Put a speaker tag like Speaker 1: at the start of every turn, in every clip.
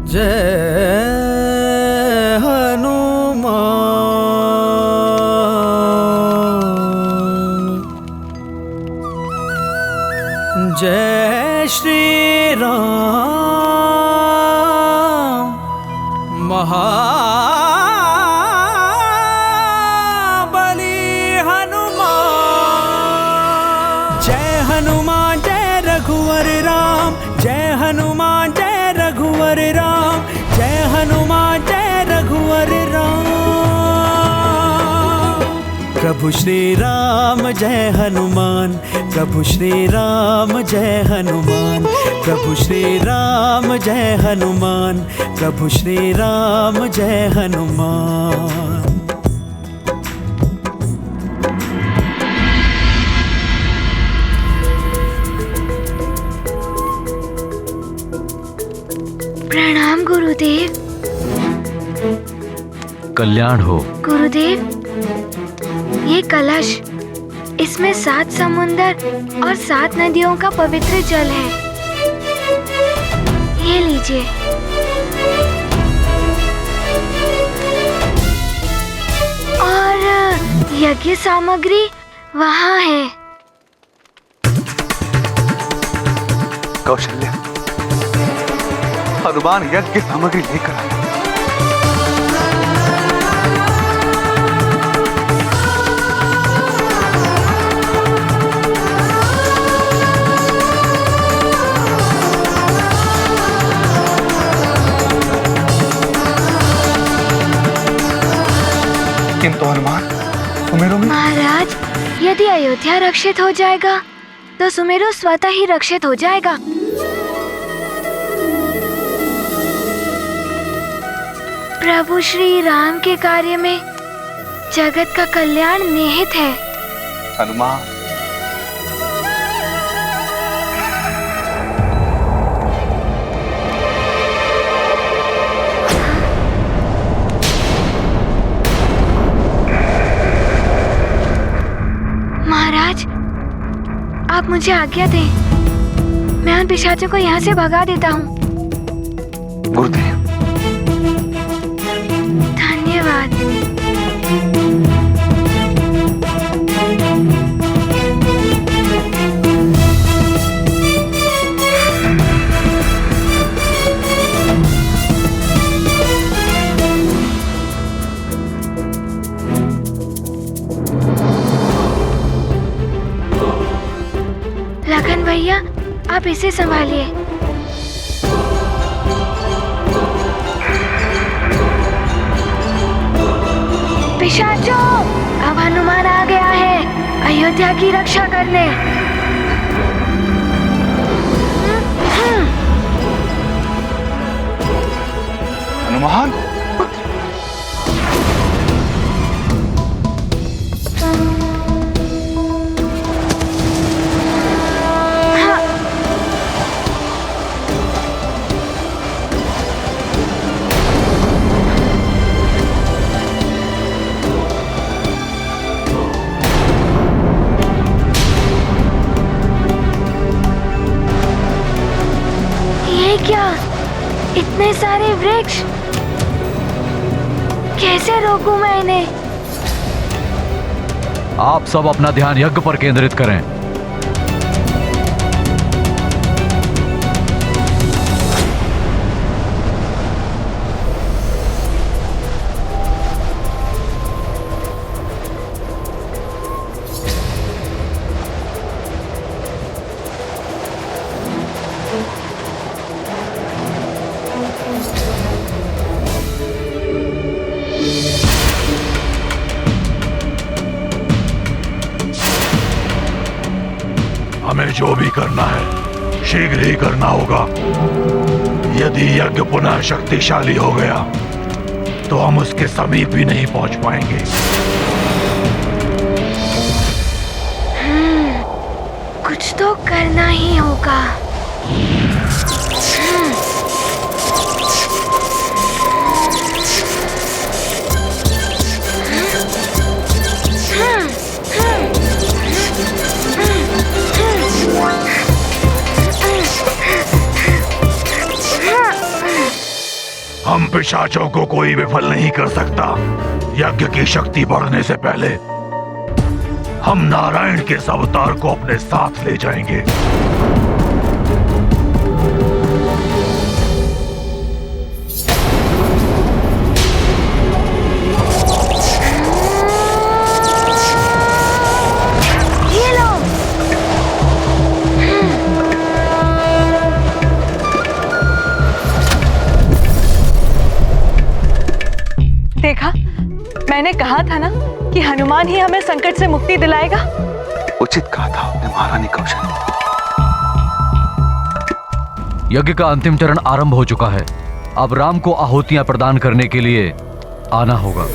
Speaker 1: जय हनुमान। जय श्री राम महाबली हनुमान। जय हनुमान जय रघुवर राम, जय हनुमान जय रघुवर राम, जय हनुमान जय रघुवर राम। प्रभु श्री राम जय हनुमान, प्रभु श्री राम जय हनुमान, प्रभु श्री राम जय हनुमान, प्रभु श्री राम जय हनुमान।
Speaker 2: प्रणाम गुरुदेव।
Speaker 3: कल्याण हो।
Speaker 2: गुरुदेव, ये कलश, इसमें 7 समुंदर और 7 नदियों का पवित्र जल है। ये लीजिए। और यज्ञ सामग्री वहाँ है।
Speaker 4: कौशल्या, हनुमान यज्ञ की सामग्री लेकर आए। किंतु हनुमान, सुमेरु में
Speaker 2: महाराज, यदि अयोध्या रक्षित हो जाएगा तो सुमेरु स्वतः ही रक्षित हो जाएगा। प्रभु श्री राम के कार्य में जगत का कल्याण निहित है।
Speaker 4: हनुमान,
Speaker 2: महाराज, आप मुझे आज्ञा दें, मैं उन पिशाचों को यहाँ से भगा देता हूँ।
Speaker 4: गुरुदेव,
Speaker 2: धन्यवाद। लखन भैया, आप इसे संभालिए। पिशाचों, अब हनुमान आ गया है अयोध्या की रक्षा करने।
Speaker 4: हनुमान,
Speaker 2: क्या इतने सारे वृक्ष, कैसे रोकूं मैं इन्हें?
Speaker 3: आप सब अपना ध्यान यज्ञ पर केंद्रित करें।
Speaker 5: हमें जो भी करना है शीघ्र ही करना होगा। यदि यज्ञ पुनः शक्तिशाली हो गया तो हम उसके समीप भी नहीं पहुंच पाएंगे।
Speaker 2: कुछ तो करना ही होगा।
Speaker 5: हम पिशाचों को कोई विफल नहीं कर सकता। यज्ञ की शक्ति बढ़ने से पहले हम नारायण के इस अवतार को अपने साथ ले जाएंगे।
Speaker 2: ये लो।
Speaker 6: देखा, मैंने कहा था ना कि हनुमान ही हमें संकट से मुक्ति दिलाएगा।
Speaker 4: उचित कहा था आपने महारानी कौशल।
Speaker 3: यज्ञ का अंतिम चरण आरंभ हो चुका है। अब राम को आहुतियां प्रदान करने के लिए आना होगा।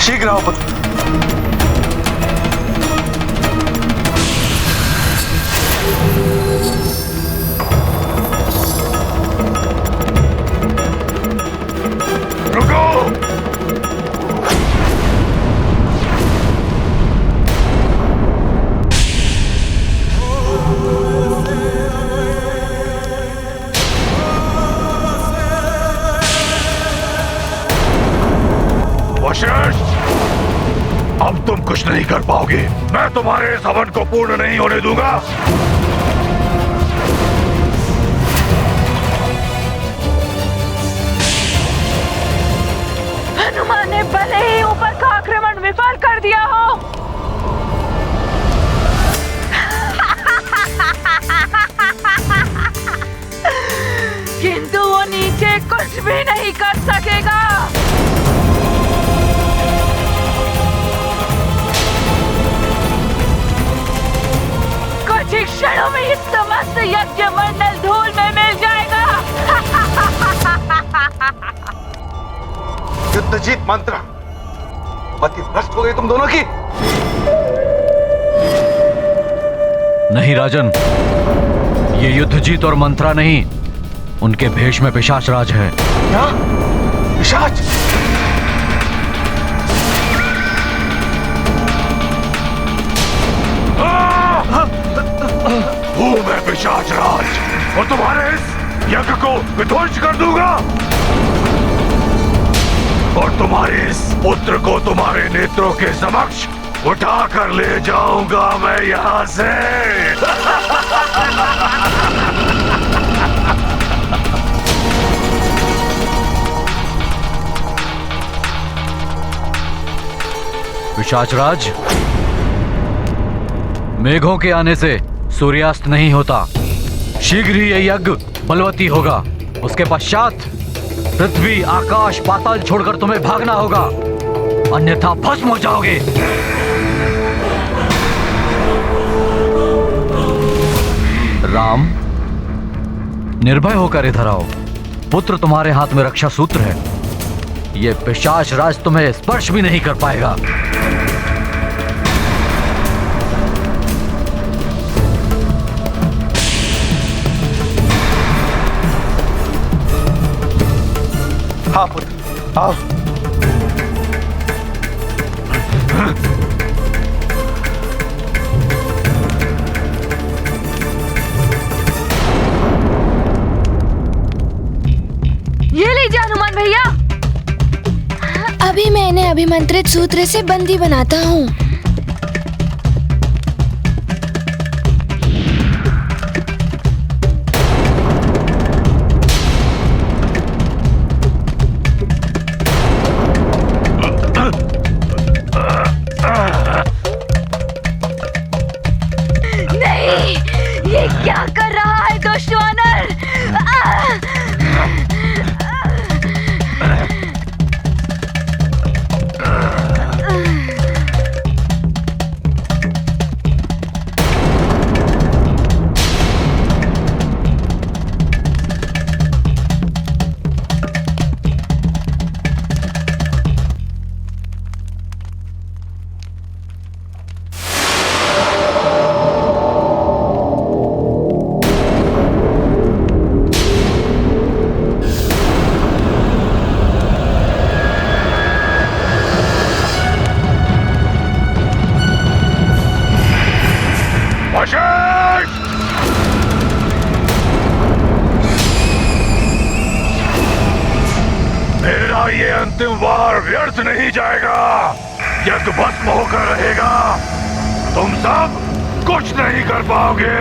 Speaker 4: शीघ्र आओ पुत्र।
Speaker 5: रुको! वशिष्ठ, अब तुम कुछ नहीं कर पाओगे। मैं तुम्हारे इस हवन को पूर्ण नहीं होने दूंगा।
Speaker 6: हनुमान ने भले ही ऊपर का आक्रमण विफल कर दिया हो, किंतु वो नीचे कुछ भी नहीं कर सकेगा। कुछ ही क्षणों में ये समस्त यज्ञ मंडल धूल में मिल जाएगा।
Speaker 4: युद्ध जीत मंत्र, मति भ्रष्ट हो गई तुम दोनों की।
Speaker 3: नहीं राजन, ये युद्ध जीत और मंत्रा नहीं, उनके भेष में पिशाच राज है।
Speaker 4: क्या? पिशाच?
Speaker 5: हूँ मैं पिशाच राज और तुम्हारे इस यज्ञ को विध्वंस कर दूंगा और तुम्हारे इस पुत्र को तुम्हारे नेत्रों के समक्ष उठा कर ले जाऊंगा मैं यहाँ से।
Speaker 3: पिशाचराज, मेघों के आने से सूर्यास्त नहीं होता। शीघ्र ही यह यज्ञ बलवती होगा। उसके पश्चात पृथ्वी, आकाश, पाताल छोड़कर तुम्हें भागना होगा, अन्यथा भस्म हो जाओगे। राम, निर्भय होकर इधर आओ। पुत्र तुम्हारे हाथ में रक्षा सूत्र है। यह पिशाच राज तुम्हें स्पर्श भी नहीं कर पाएगा।
Speaker 4: हाँ पुत्र, आओ।
Speaker 6: ये लीजिए हनुमान भैया।
Speaker 2: अभी मैं इन्हें अभिमंत्रित सूत्र से बंदी बनाता हूँ।
Speaker 5: अंतिम वार व्यर्थ नहीं जाएगा। यज्ञ भस्म होकर रहेगा। तुम सब कुछ नहीं कर पाओगे।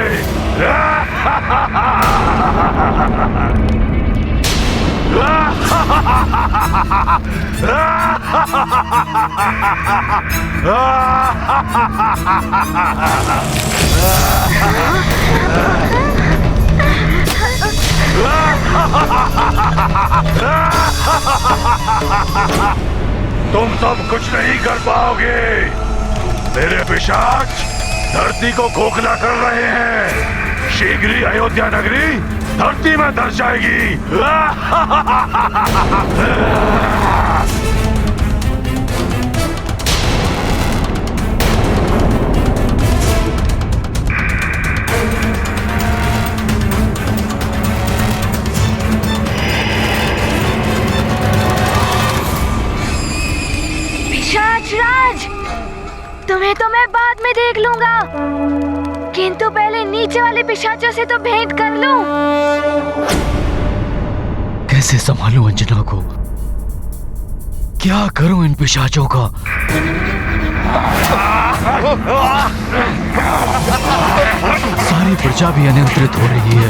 Speaker 5: तुम सब कुछ नहीं कर पाओगे। मेरे पिशाच धरती को खोखला कर रहे हैं। शीघ्र ही अयोध्या नगरी धरती में धस जाएगी।
Speaker 2: पिशाच राज, तुम्हें तो मैं बाद में देख लूंगा, किंतु पहले नीचे वाले पिशाचों से तो भेंट कर लूं।
Speaker 3: कैसे संभालूं अंजना को? क्या करूं इन पिशाचों का? सारी प्रजा भी अनियंत्रित हो रही है।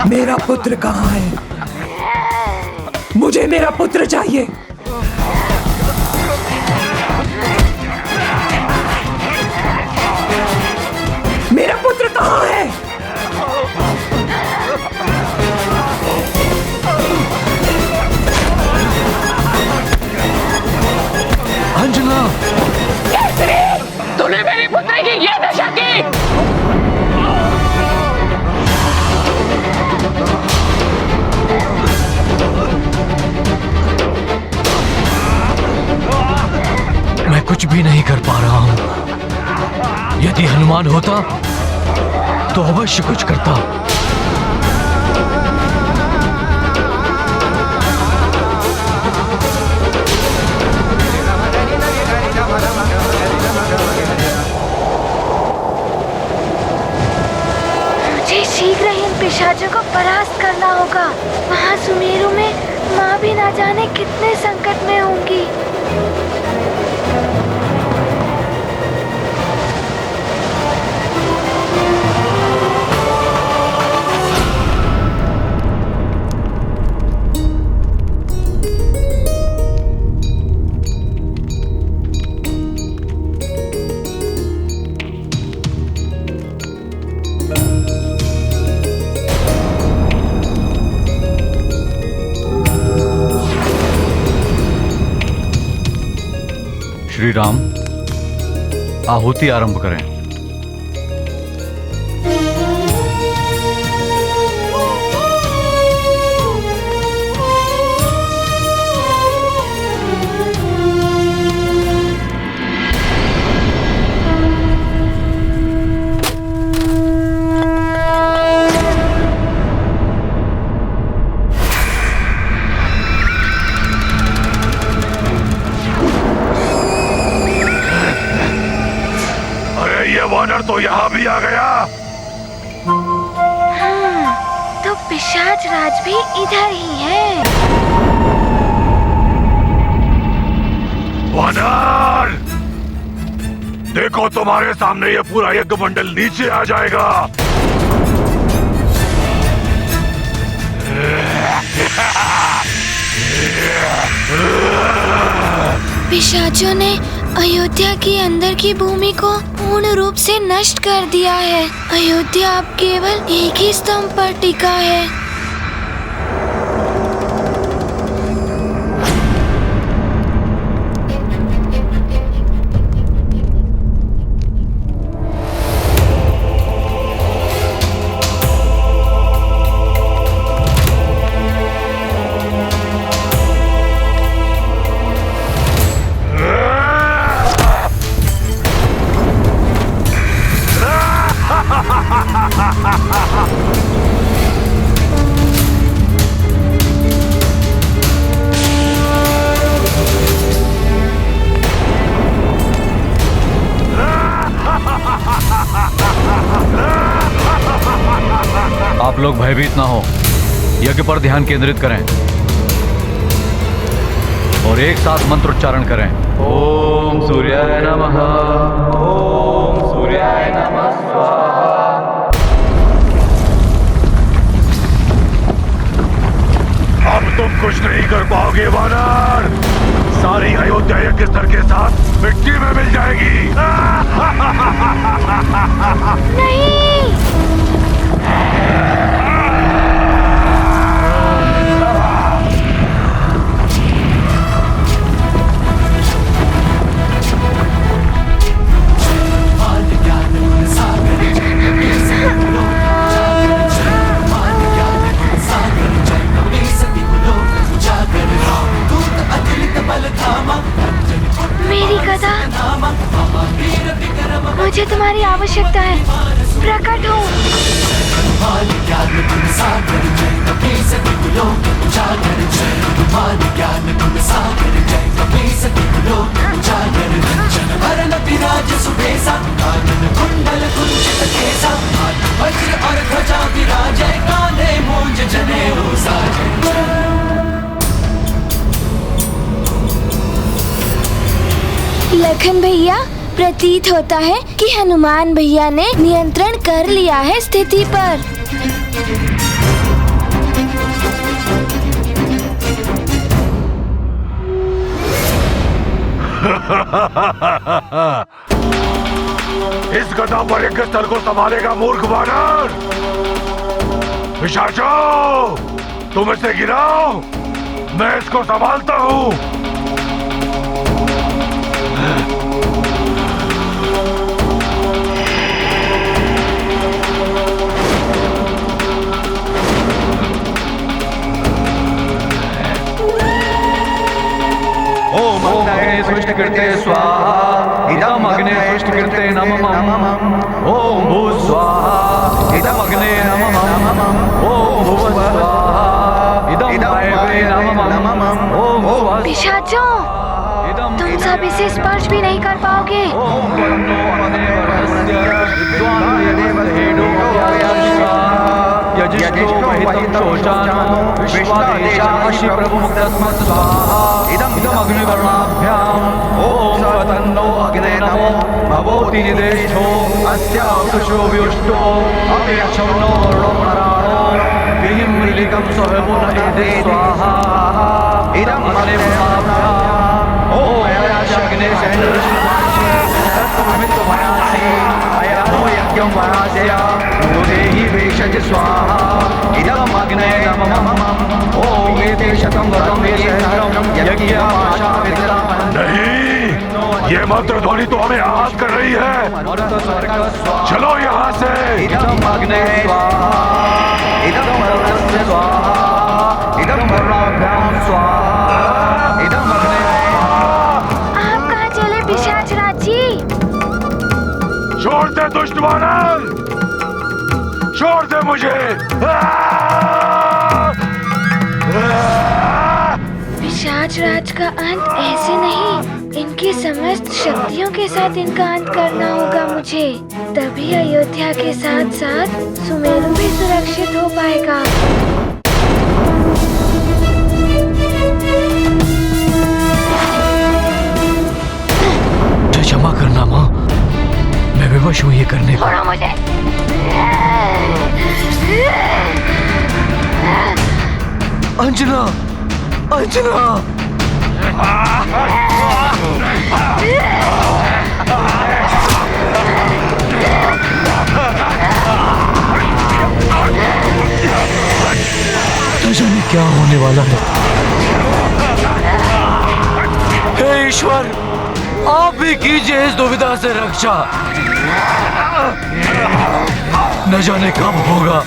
Speaker 1: मेरा पुत्र कहाँ है? मुझे मेरा पुत्र चाहिए। मेरा पुत्र कहाँ है?
Speaker 3: अंजना,
Speaker 7: तूने मेरी पुत्री की ये दशा की।
Speaker 3: मैं कुछ भी नहीं कर पा रहा हूं। यदि हनुमान होता तो अवश्य कुछ करता।
Speaker 2: मुझे शीघ्र ही इन पिशाचों को परास्त करना होगा। वहाँ सुमेरु में माँ भी ना जाने कितने संकट में होंगी।
Speaker 3: श्री राम, आहुति आरंभ करें।
Speaker 5: वानर तो यहाँ भी आ गया।
Speaker 2: तो पिशाच राज भी इधर ही है।
Speaker 5: वानर, देखो तुम्हारे सामने ये पूरा यज्ञ मंडल नीचे आ जाएगा।
Speaker 2: पिशाचों ने अयोध्या के अंदर की भूमि को पूर्ण रूप से नष्ट कर दिया है। अयोध्या अब केवल एक ही स्तंभ पर टिका है।
Speaker 3: लोग भयभीत ना हो, यज्ञ पर ध्यान केंद्रित करें और एक साथ मंत्र उच्चारण करें। ओम सूर्याय नमः, ओम सूर्याय नमः स्वाहा।
Speaker 5: अब तुम कुछ नहीं कर पाओगे वानर, सारी अयोध्या यज्ञ स्तर के साथ मिट्टी में मिल जाएगी।
Speaker 2: नहीं। मेरी गदा, मुझे तुम्हारी आवश्यकता है, प्रकट हो। लखन भैया, प्रतीत होता है कि हनुमान भैया ने नियंत्रण कर लिया है स्थिति पर।
Speaker 5: इस गदा पर यज्ञ स्थल को संभालेगा मूर्ख वानर। पिशाचो, तुम इसे गिराओ, मैं इसको संभालता हूँ।
Speaker 3: ओम अग्ने सृष्टिकृते स्वाहा, इदम अग्ने सृष्टिकृते नमः। ओम भू स्वाहा, इदम अग्ने नमः। ओम भुव स्वाहा, इदम वायवे नमः। ओम भुव।
Speaker 2: पिशाचों, तुम सब इसे स्पर्श भी नहीं कर पाओगे।
Speaker 3: ओम वर्णो अग्ने वर्णस्य विद्वान् यदेवहेडो यजिष्ठो महितं शोचानो विश्वादेशाशि प्रभुमुक्तस्मत् स्वाहा। इदम अग्निवर्णाभ्याम् ओम तन्नो अग्ने नमो भवोति निदेशो अस्या वृषो व्युष्टो अपेक्षौनो वर्णो विहिं मृलिकं स्वयमुनयते स्वाहा। इदम अग्निवर्णाभ्याम् ओम अग्ने सैन्यश्वासि तत्त्वमित्तमयासि अयानो यज्ञं वरासया देहि वेशज स्वाहा। इदम अग्ने नमः। ओम एते शतं वरं वेशहरं यज्ञाशावित्रं।
Speaker 5: नहीं, ये मंत्र ध्वनि तो हमें आहत कर रही है। चलो यहाँ से।
Speaker 3: इदम अग्ने स्वाहा, इदम वर्णस्य स्वाहा, इदम वर्णाभ्यां स्वाहा, इदम अग्ने।
Speaker 2: आप कहाँ चले पिशाच राज जी?
Speaker 5: छोड़ दे दुष्ट वानर, छोड़ दे मुझे।
Speaker 2: पिशाच राज का अंत ऐसे नहीं, इनकी समस्त शक्तियों के साथ इनका अंत करना होगा मुझे। तभी अयोध्या के साथ साथ सुमेरु भी सुरक्षित हो पाएगा।
Speaker 3: क्षमा करना माँ, मैं विवश हूँ ये करने को।
Speaker 2: छोड़ो मुझे।
Speaker 3: अंजना, अंजना। तो जाने क्या होने वाला है। हे ईश्वर, आप भी कीजिए इस दुविधा से रक्षा। न जाने कब होगा,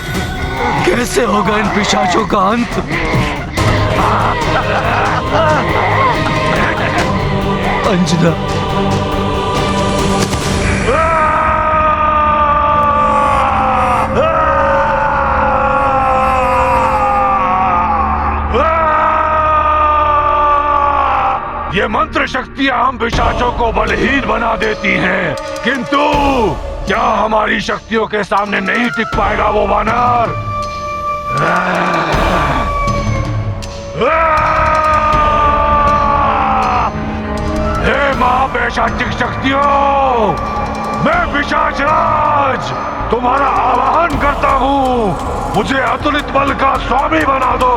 Speaker 3: कैसे होगा इन पिशाचों का अंत। अंजना,
Speaker 5: ये मंत्र शक्तियां हम पिशाचों को बलहीन बना देती हैं, किंतु क्या हमारी शक्तियों के सामने नहीं टिक पाएगा वो वानर? हे महापेशाचिक शक्तियों, मैं पिशाच राज तुम्हारा आवाहन करता हूँ। मुझे अतुलित बल का स्वामी बना दो।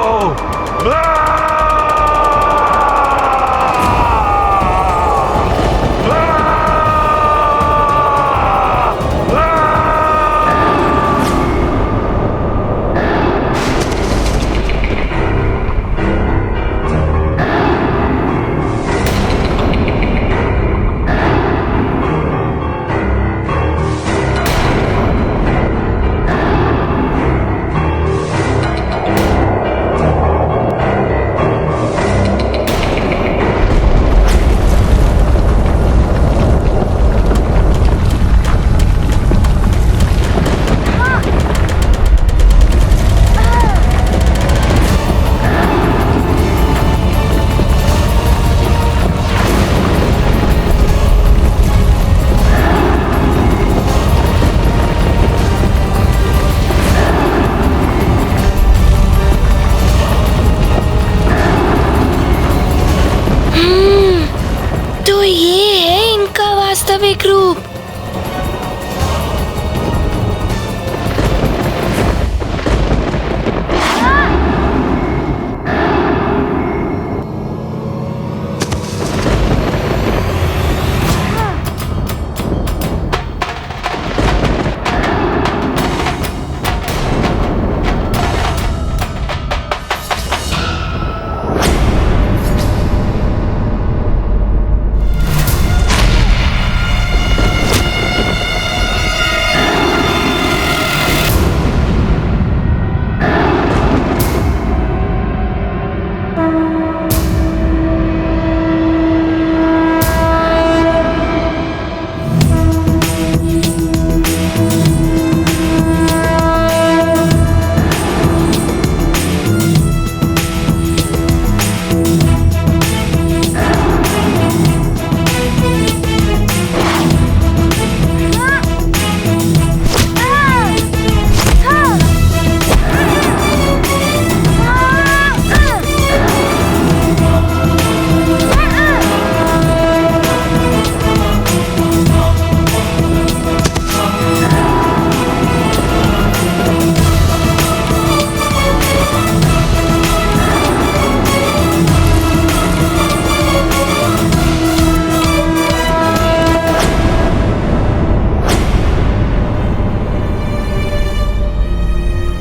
Speaker 2: तो ये है इनका वास्तविक रूप।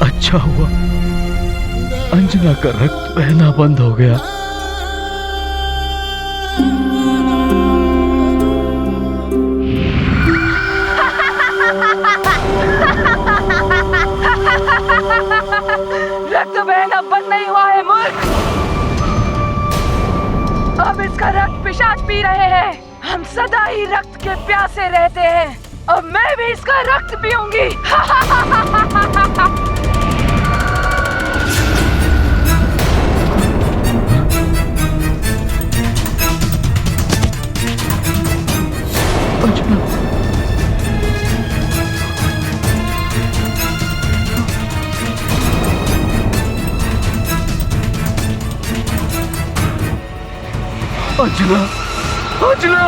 Speaker 3: अच्छा हुआ अंजना का रक्त बहना बंद हो गया।
Speaker 6: रक्त बहना बंद नहीं हुआ है मूर्ख। अब इसका रक्त पिशाच पी रहे हैं। हम सदा ही रक्त के प्यासे रहते हैं। अब मैं भी इसका रक्त पीऊंगी।
Speaker 3: अंजना, अंजना,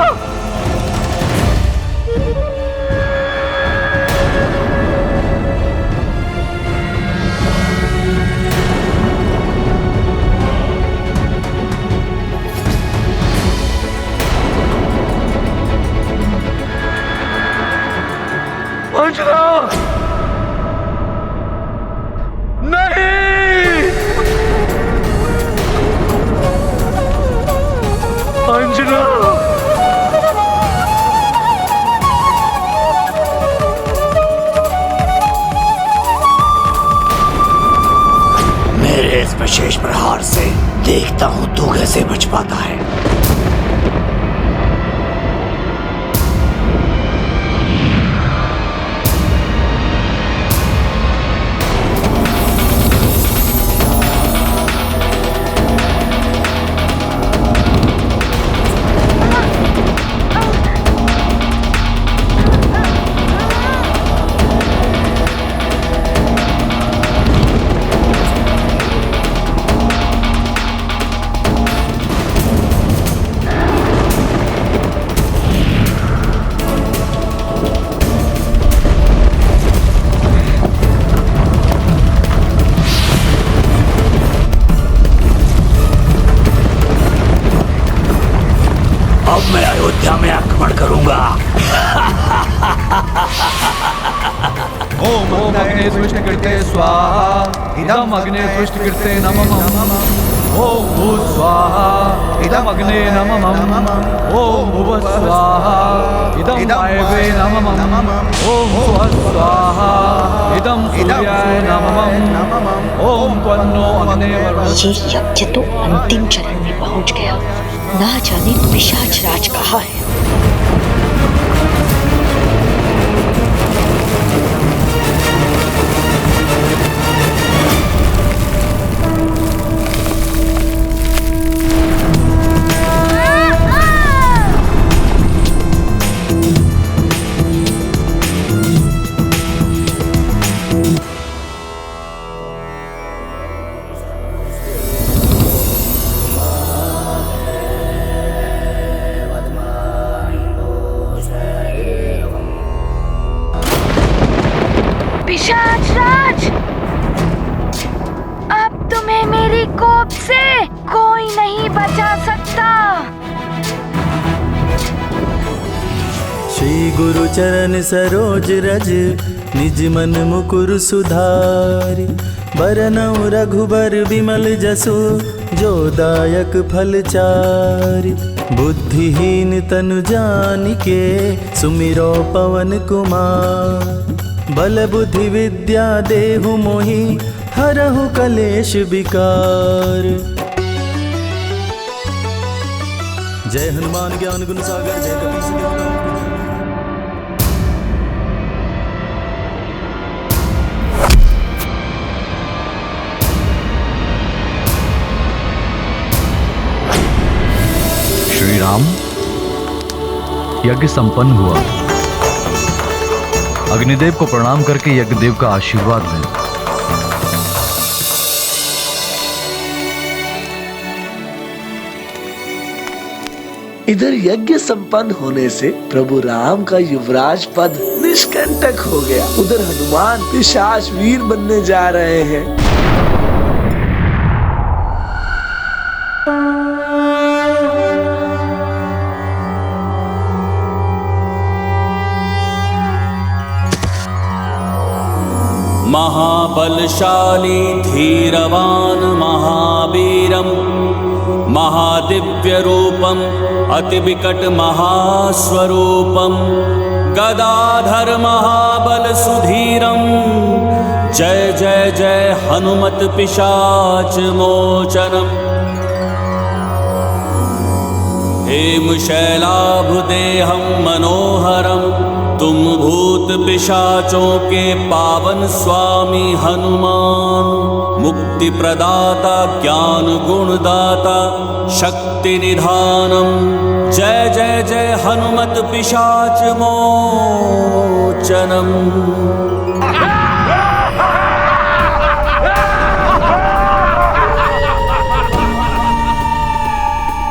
Speaker 3: अंजना, नहीं, अंजना,
Speaker 1: मेरे इस विशेष प्रहार से देखता हूँ तू कैसे बच पाता है।
Speaker 3: ओम अग्ने सृष्टिकृते स्वाहा इदम अग्ने सृष्टिकृते नमः ओम भूः स्वाहा इदम अग्ने नमः ओम भुवः स्वाहा इदम वायवे नमः ओम स्वः स्वाहा इदम सूर्याय नमः ओम त्वन्नो अग्ने
Speaker 8: ये यज्ञ तो अंतिम चरण में पहुंच गया। ना जाने पिशाच राज कहाँ है।
Speaker 2: पिशाच राज, अब तुम्हें मेरी कोप से कोई नहीं बचा सकता।
Speaker 9: श्री गुरु चरण सरोज रज निज मन मुकुर सुधारि बरनउँ रघुबर विमल जसु जो दायक फल चारि बुद्धिहीन तनु जानिके सुमिरो पवन कुमार बल बुद्धि विद्या देहु मोहि हरहु कलेश विकार। जय हनुमान ज्ञान गुण सागर जय कपीस तिहुँ लोक।
Speaker 3: श्री राम, यज्ञ संपन्न हुआ। अग्निदेव को प्रणाम करके यज्ञदेव का आशीर्वाद लें।
Speaker 10: इधर यज्ञ संपन्न होने से प्रभु राम का युवराज पद निष्कंटक हो गया। उधर हनुमान पिशाच वीर बनने जा रहे हैं।
Speaker 11: महाबलशाली धीरवान महावीरम महादिव्यरूपम अतिविकट महास्वरूपम गदाधर महाबल सुधीरम जय जय जय हनुमत पिशाच मोचनम हेमशैलाभदेहं मनोहरम तुम भूत पिशाचों के पावन स्वामी हनुमान मुक्ति प्रदाता ज्ञान गुणदाता शक्ति निधानम जय जय जय हनुमत पिशाच मोचनम।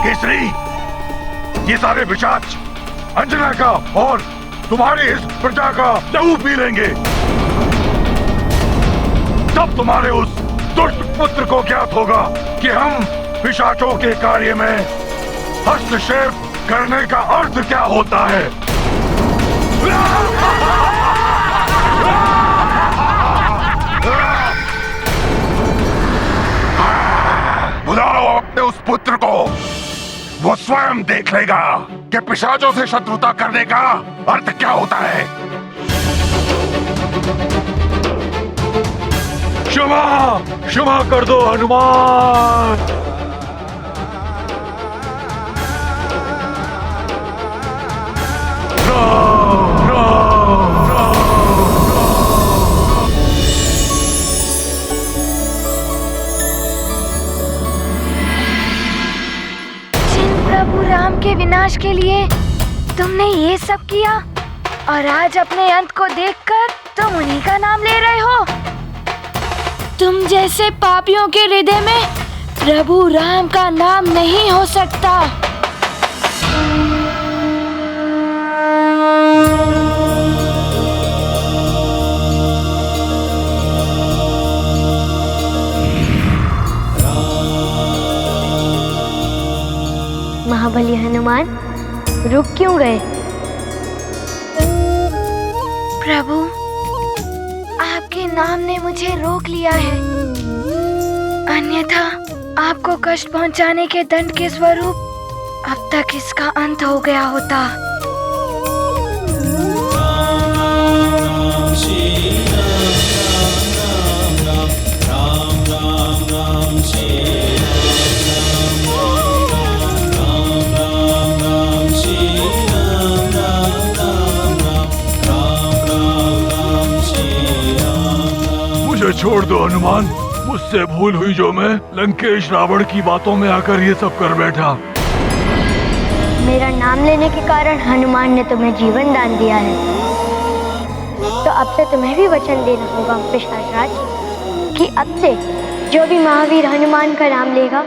Speaker 5: केसरी, ये सारे पिशाच अंजना का और तुम्हारी इस प्रजा का लहू पी लेंगे। तब तुम्हारे उस दुष्ट पुत्र को ज्ञात होगा कि हम पिशाचों के कार्य में हस्तक्षेप करने का अर्थ क्या होता है। बुलाओ अपने उस पुत्र को, वो स्वयं देख लेगा कि पिशाचों से शत्रुता करने का अर्थ क्या होता है। क्षमा क्षमा कर दो हनुमान।
Speaker 2: प्रभु राम के विनाश के लिए तुमने ये सब किया और आज अपने अंत को देखकर तुम उन्हीं का नाम ले रहे हो। तुम जैसे पापियों के हृदय में प्रभु राम का नाम नहीं हो सकता। महाबली हनुमान रुक क्यों गए? प्रभु, नाम ने मुझे रोक लिया है, अन्यथा आपको कष्ट पहुंचाने के दंड के स्वरूप अब तक इसका अंत हो गया होता।
Speaker 5: मुझे छोड़ दो हनुमान, मुझसे भूल हुई जो मैं लंकेश रावण की बातों में आकर ये सब कर बैठा।
Speaker 12: मेरा नाम लेने के कारण हनुमान ने तुम्हें जीवन दान दिया है, तो अब से तुम्हें भी वचन देना होगा पिशाच राज कि अब से जो भी महावीर हनुमान का नाम लेगा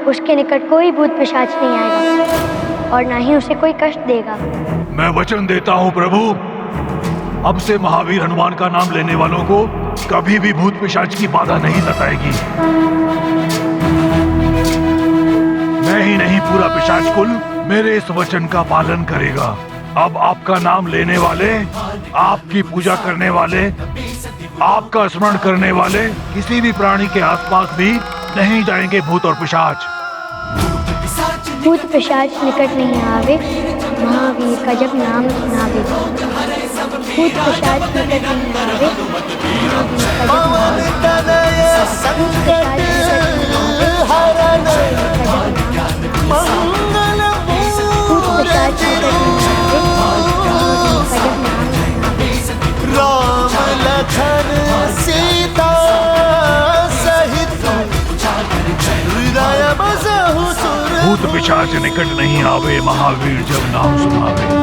Speaker 12: उसके निकट कोई भूत पिशाच नहीं आएगा और ना ही उसे कोई कष्ट देगा।
Speaker 5: मैं वचन देता हूँ प्रभु, अब से महावीर हनुमान का नाम लेने वालों को कभी भी भूत पिशाच की बाधा नहीं सताएगी। मैं ही नहीं, पूरा पिशाच कुल मेरे इस वचन का पालन करेगा। अब आपका नाम लेने वाले, आपकी पूजा करने वाले, आपका स्मरण करने वाले किसी भी प्राणी के आसपास भी नहीं जाएंगे भूत और पिशाच।
Speaker 12: भूत पिशाच निकट नहीं आवे, महावीर का जब नाम सुनावे। भूत पिशाच निकट नहीं आवे, महावीर का जब
Speaker 13: राम लखन सीता सहित हृदय बसहु सुर।
Speaker 5: भूत पिशाच निकट नहीं आवे, महावीर जब नाम सुनावे।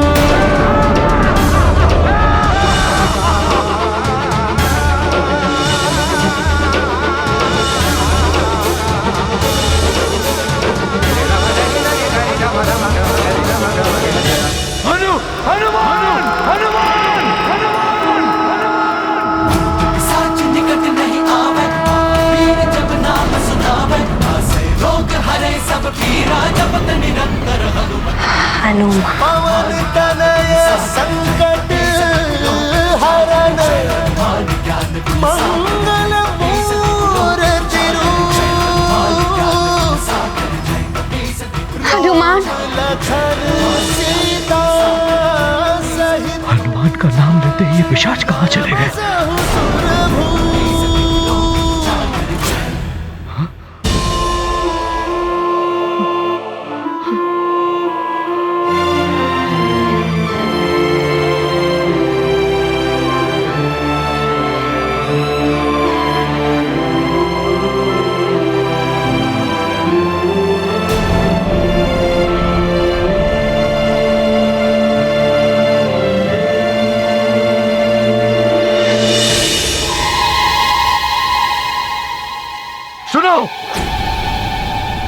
Speaker 13: पवन तनय संकट हरण मंगल मूर्ति
Speaker 12: हनुमान।
Speaker 3: हनुमान का नाम लेते ही ये पिशाच कहाँ चले गए?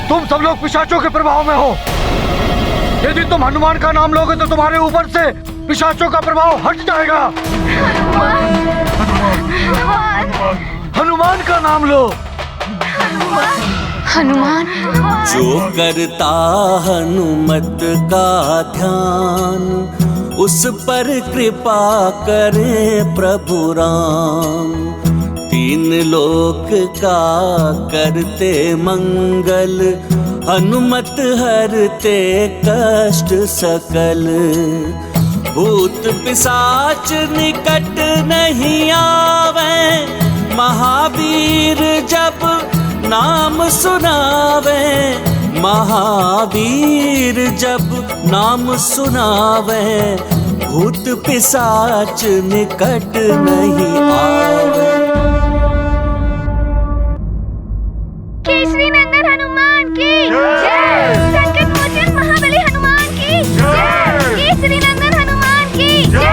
Speaker 3: तुम सब लोग पिशाचों के प्रभाव में हो। यदि तुम हनुमान का नाम लोगे तो तुम्हारे ऊपर से पिशाचों का प्रभाव हट जाएगा। हनुमान का नाम लो।
Speaker 12: हनुमान।
Speaker 11: जो करता हनुमत का ध्यान उस पर कृपा करे प्रभु राम। तीन लोक का करते मंगल, हनुमत हरते कष्ट सकल। भूत पिशाच निकट नहीं आवे, महावीर जब नाम सुनावे। महावीर जब नाम सुनावे, भूत पिशाच निकट नहीं आवे।
Speaker 2: केसरी नंदन हनुमान की जय। संकट मोचन महाबली हनुमान की जय। केसरी नंदन हनुमान की जय।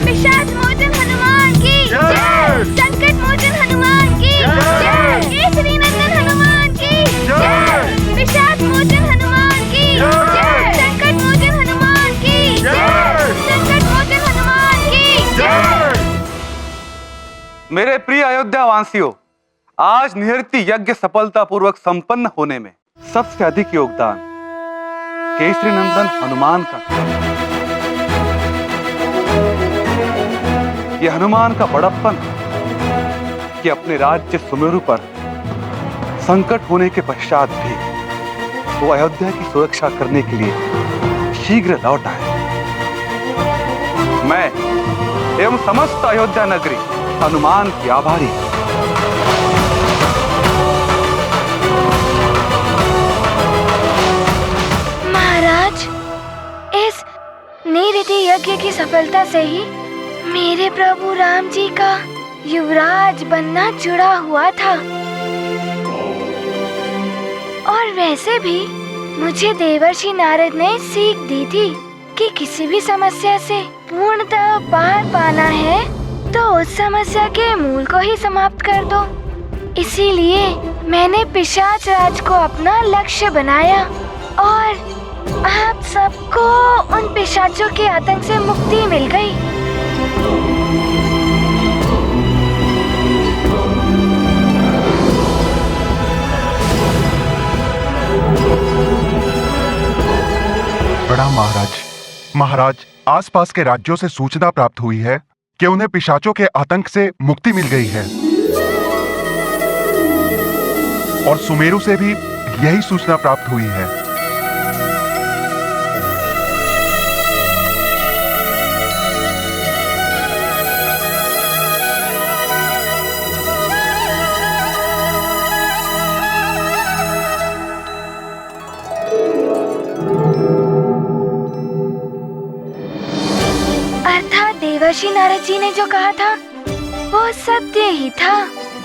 Speaker 2: पिशाच मोचन हनुमान की जय। संकट मोचन हनुमान की जय। केसरी नंदन हनुमान की जय। पिशाच मोचन हनुमान की जय। संकट मोचन हनुमान की जय। संकट मोचन हनुमान की जय।
Speaker 4: मेरे प्रिय अयोध्या वासियों, आज निहृति यज्ञ सफलतापूर्वक संपन्न होने में सबसे अधिक योगदान केसरी नंदन हनुमान का। ये हनुमान का बड़प्पन है, कि अपने राज्य सुमेरु पर संकट होने के पश्चात भी वो अयोध्या की सुरक्षा करने के लिए शीघ्र लौट आए। मैं एवं समस्त अयोध्या नगरी हनुमान की आभारी हूं।
Speaker 2: महाराज, इस निरीति यज्ञ की सफलता से ही मेरे प्रभु राम जी का युवराज बनना जुड़ा हुआ था। और वैसे भी मुझे देवर्षि नारद ने सीख दी थी कि किसी भी समस्या से पूर्णतः पार पाना है तो उस समस्या के मूल को ही समाप्त कर दो। इसीलिए मैंने पिशाच राज को अपना लक्ष्य बनाया और आप सबको उन पिशाचों के आतंक से मुक्ति मिल गई।
Speaker 5: प्रणाम महाराज। महाराज, आसपास के राज्यों से सूचना प्राप्त हुई है कि उन्हें पिशाचों के आतंक से मुक्ति मिल गई है और सुमेरु से भी यही सूचना प्राप्त हुई है।
Speaker 2: देवर्षि नारद जी ने जो कहा था वो सत्य ही था।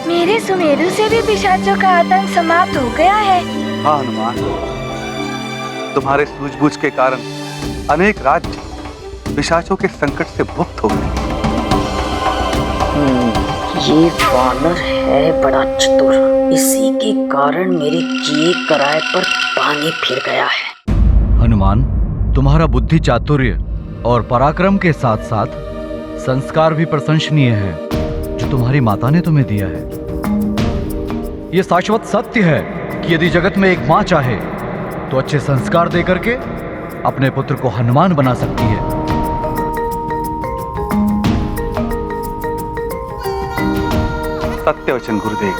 Speaker 2: मेरे सुमेरु से भी पिशाचों का आतंक समाप्त हो गया है।
Speaker 4: हाँ हनुमान, तुम्हारे सूझबूझ के कारण अनेक राज्य पिशाचों के संकट से मुक्त हो गए।
Speaker 8: ये वानर है बड़ा चतुर, इसी के कारण मेरे किए कराए पर पानी फिर गया है।
Speaker 3: हनुमान, तुम्हारा बुद्धि चातुर्य और पराक्रम के साथ साथ संस्कार भी प्रशंसनीय है जो तुम्हारी माता ने तुम्हें दिया है। यह शाश्वत सत्य है कि यदि जगत में एक मां चाहे तो अच्छे संस्कार देकर के अपने पुत्र को हनुमान बना सकती है।
Speaker 4: सत्य वचन गुरुदेव।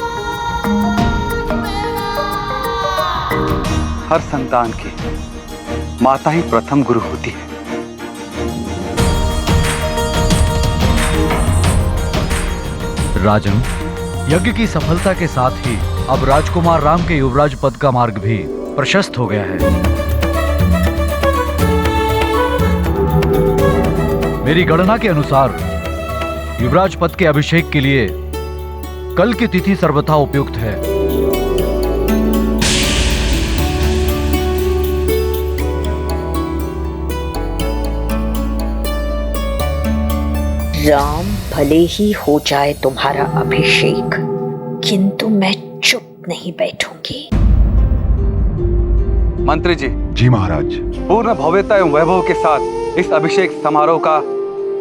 Speaker 4: हर संतान की माता ही प्रथम गुरु होती है।
Speaker 3: राजन, यज्ञ की सफलता के साथ ही अब राजकुमार राम के युवराज पद का मार्ग भी प्रशस्त हो गया है। मेरी गणना के अनुसार युवराज पद के अभिषेक के लिए कल की तिथि सर्वथा उपयुक्त है।
Speaker 8: राम भले ही हो जाए तुम्हारा अभिषेक, किंतु मैं चुप नहीं बैठूंगी।
Speaker 4: मंत्री जी।
Speaker 5: जी महाराज।
Speaker 4: पूर्ण भव्यता एवं वैभव के साथ इस अभिषेक समारोह का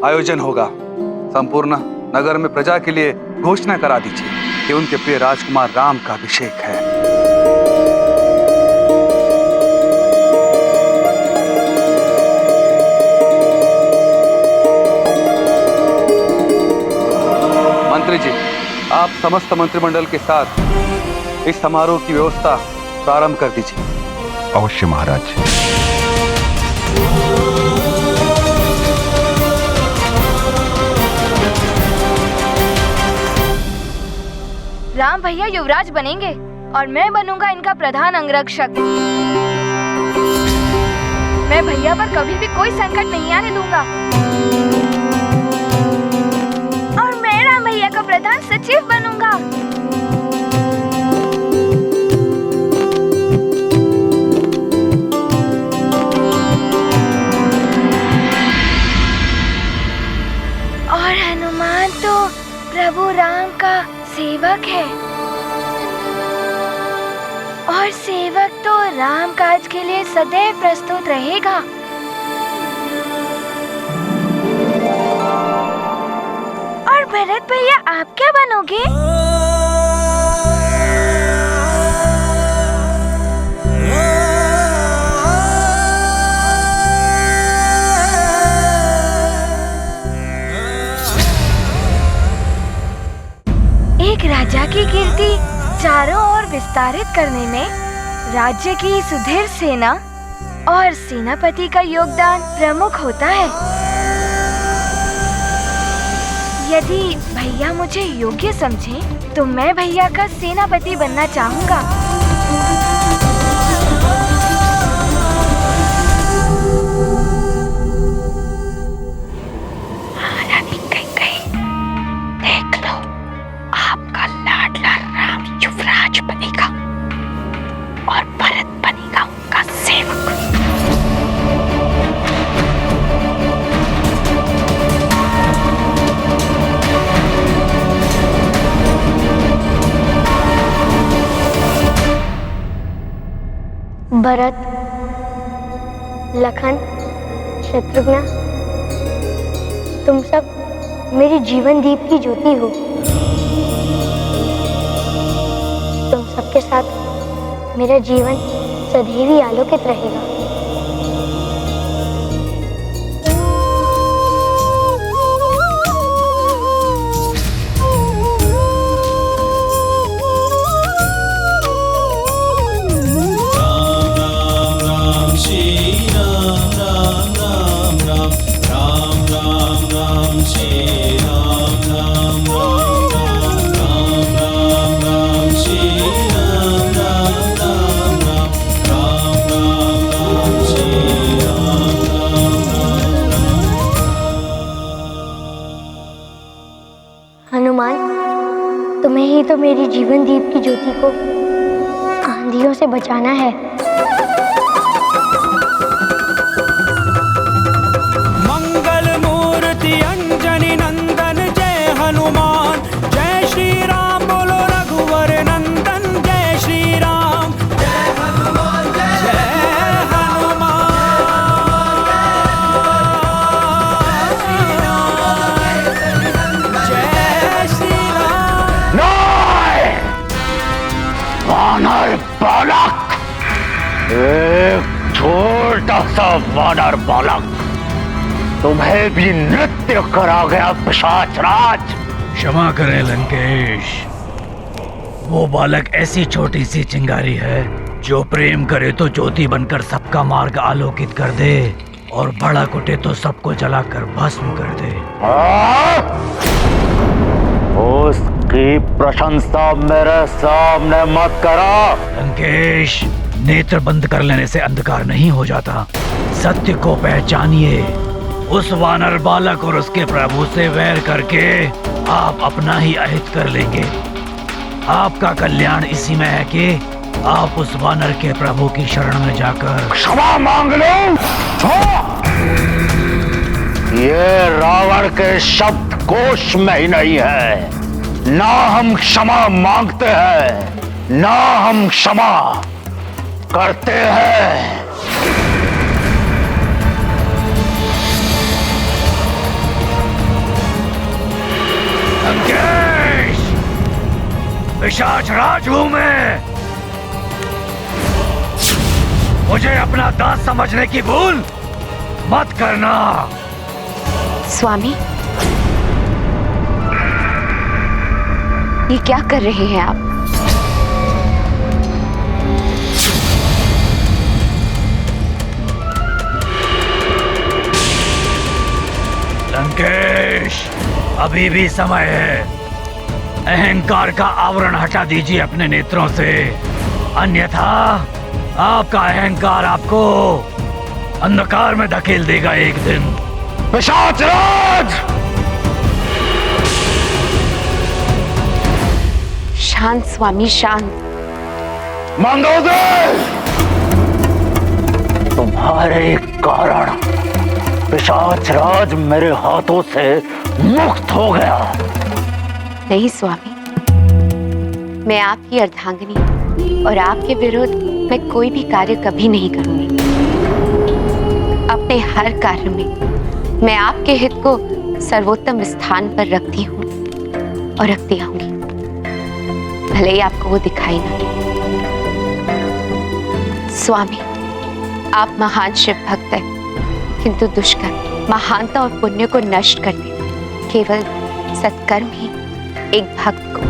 Speaker 4: आयोजन होगा। संपूर्ण नगर में प्रजा के लिए घोषणा करा दीजिए कि उनके प्रिय राजकुमार राम का अभिषेक है। मंत्री जी, आप समस्त मंत्रिमंडल के साथ इस समारोह की व्यवस्था प्रारंभ कर दीजिए।
Speaker 5: अवश्य महाराज।
Speaker 2: राम भैया युवराज बनेंगे और मैं बनूंगा इनका प्रधान अंगरक्षक। मैं भैया पर कभी भी कोई संकट नहीं आने दूंगा और मैं राम भैया का प्रधान सचिव बनूंगा। और हनुमान तो प्रभु राम का सेवक है और सेवक तो राम काज के लिए सदैव प्रस्तुत रहेगा। और भरत भैया आप क्या बनोगे? एक कीर्ति चारों ओर विस्तारित करने में राज्य की सुदृढ़ सेना और सेनापति का योगदान प्रमुख होता है। यदि भैया मुझे योग्य समझें, तो मैं भैया का सेनापति बनना चाहूँगा।
Speaker 8: देख लो, आपका लाडला राम युवराज बनेगा और भरत बनेगा उनका सेवक।
Speaker 12: भरत, लखन, शत्रुघ्न, तुम सब मेरी जीवन दीप की ज्योति हो। तुम सबके साथ मेरा जीवन सदैव ही आलोकित रहेगा। हनुमान, तुम्हें ही तो मेरी जीवन दीप की ज्योति को आंधियों से बचाना है।
Speaker 1: मंगल मूर्ति अंजनी नंदन जय हनुमान, जय श्री राम बोलो रघुवर नंदन, जय श्री राम, जय हनुमान, जय हनुमान, जय श्री राम।
Speaker 5: वानर बालक, एक छोटा सा वानर बालक तुम्हें भी नृत्य करा गया पिशाच राज।
Speaker 3: क्षमा करें लंकेश, वो बालक ऐसी छोटी सी चिंगारी है जो प्रेम करे तो ज्योति बनकर सबका मार्ग आलोकित कर दे, और भड़क उठे तो सबको जलाकर भस्म कर दे।
Speaker 5: उसकी प्रशंसा मेरे सामने मत करो।
Speaker 3: लंकेश, नेत्र बंद कर लेने से अंधकार नहीं हो जाता। सत्य को पहचानिए। उस वानर बालक और उसके प्रभु से वैर करके आप अपना ही अहित कर लेंगे। आपका कल्याण इसी में है कि आप उस वानर के प्रभु की शरण में जाकर
Speaker 5: क्षमा मांग लो। ये रावण के शब्द कोश में ही नहीं है। ना हम क्षमा मांगते हैं, ना हम क्षमा करते हैं।
Speaker 3: लंकेश, पिशाच राज हूं मैं। मुझे अपना दास समझने की भूल मत करना।
Speaker 14: स्वामी, ये क्या कर रहे हैं आप?
Speaker 3: लंकेश, अभी भी समय है। अहंकार का आवरण हटा दीजिए अपने नेत्रों से, अन्यथा आपका अहंकार आपको अंधकार में धकेल देगा एक दिन।
Speaker 5: पिशाच राज!
Speaker 14: शांत स्वामी, शांत।
Speaker 5: मंदोदर, तुम्हारे कारण पिशाच राज मेरे हाथों से मुक्त हो गया।
Speaker 14: नहीं स्वामी, मैं आपकी अर्धांगिनी और आपके विरुद्ध मैं कोई भी कार्य कभी नहीं करूंगी। अपने हर कार्य में मैं आपके हित को सर्वोत्तम स्थान पर रखती हूँ और रखती आऊंगी, भले ही आपको वो दिखाई ना दे। स्वामी, आप महान शिव भक्त हैं, किंतु दुष्कर्म महानता और पुण्य को नष्ट कर दे। केवल सत्कर्म ही एक भक्त को